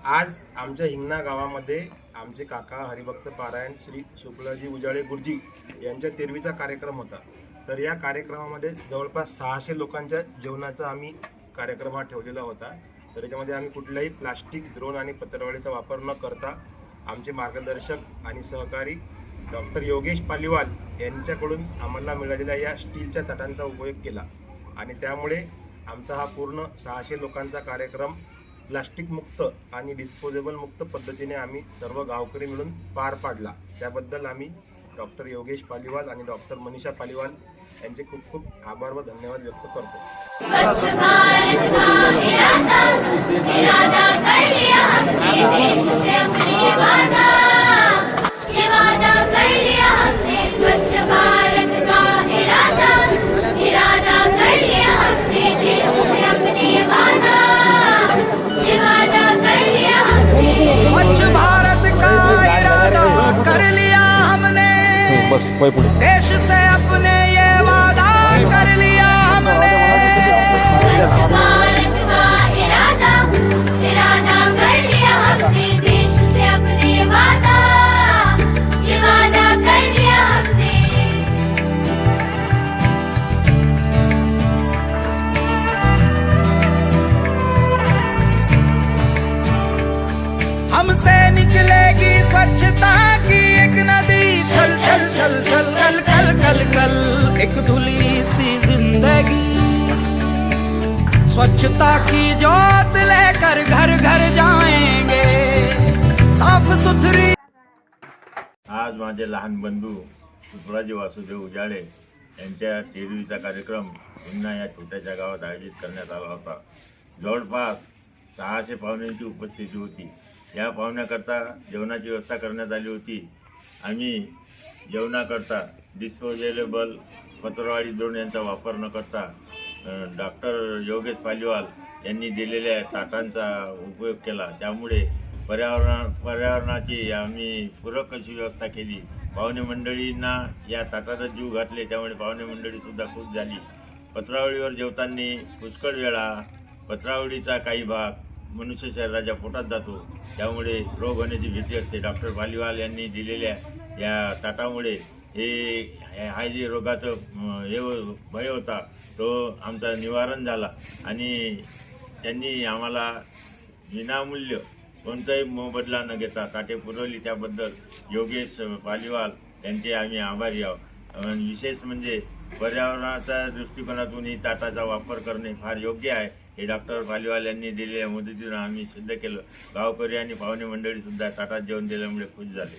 आज आमच्या हिंगणा गावामध्ये आमचे काका हरिभक्त पारायण श्री शुक्लाजी उजाळे गुरुजी यांच्या तेरवीचा कार्यक्रम होता। तर या कार्यक्रमामध्ये जवळपास 600 लोकांच्या जेवणाचा आम्ही कार्यक्रम ठेवलेला होता। तर याच्यामध्ये आम्ही कुठलाही प्लास्टिक, द्रोण आणि पत्रावळीचा वापर न करता आमचे मार्गदर्शक आणि सहकारी डॉक्टर योगेश पालीवाल यांच्याकडून आम्हाला मिळालेल्या या स्टीलच्या ताटांचा उपयोग केला आणि त्यामुळे आमचा हा पूर्ण 600 लोकांचा कार्यक्रम प्लास्टिक मुक्त आणि डिस्पोजेबल मुक्त पद्धतीने आम्ही सर्व गावकरी मिळून पार पाडला। त्याबद्दल आम्ही डॉक्टर योगेश पालीवाल आणि डॉक्टर मनीषा पालीवाल यांचे खूप खूप आभार व धन्यवाद व्यक्त करतो। स्वच्छ भारत का इरादा कर लिया हमने, देश से अपने वादा कर लिया हमने। स्वच्छ भारत का इरादा कर लिया हमने, देश से अपने वादा कर लिया हमने। स्वच्छ भारत का इरादा कर लिया हमने, देश से अपने ये वादा कर लिया हमने। स्वच्छ भारत का इरादा कर लिया हमने, देश से अपने वादा कर लिया हमने। हमसे निकलेगी स्वच्छता की एक नदी, चल चल चल चल कल कल कल कल एक धुली सी जिंदगी। स्वच्छता की जोत लेकर घर घर जाएंगे, साफ सुथरी। आज माझे लहान बंधू शुक्लाजी वासुदेव उजाळे यांच्या तेरवीचा कार्यक्रम हिंगणा या छोट्याशा गावात आयोजित करण्यात आला होता। जवळपास 600 पाहुण्यांची उपस्थिती होती। या पाहुण्याकरता जेवणाची व्यवस्था करण्यात आली होती। आम्ही जेवणाकरता डिस्पोजेबल पत्रावळी द्रोण यांचा वापर न करता डॉक्टर योगेश पालीवाल यांनी दिलेल्या ताटांचा उपयोग केला। त्यामुळे पर्यावरणाची आम्ही पूरक अशी व्यवस्था केली। पाहुणे मंडळींना या ताटाचा जीव घातले, त्यामुळे पाहुणे मंडळीसुद्धा खुश झाली। पत्रावळीवर जेवताना पुष्कळ वेळा पत्रावळीचा काही भाग मनुष्य शरीराच्या पोटात जातो, त्यामुळे रोग होण्याची भीती असते। डॉक्टर पालीवाल यांनी दिलेल्या या ताटामुळे हा जे रोगाचं भय होता तो आमचा निवारण झाला आणि त्यांनी आम्हाला विनामूल्य कोणताही मोबदला न घेता ताटे पुरवली। त्याबद्दल योगेश पालीवाल यांचे आम्ही आभारी आहोत। विशेष म्हणजे पर्यावरणाच्या दृष्टिकोनातून ही ताटाचा वापर करणे फार योग्य आहे, हे डॉक्टर पालीवाल यांनी दिलेल्या मदतीने आम्ही सिद्ध केलं। गावकरी आणि पाहुणे मंडळीसुद्धा ताटात जेवण दिल्यामुळे खुश झाले।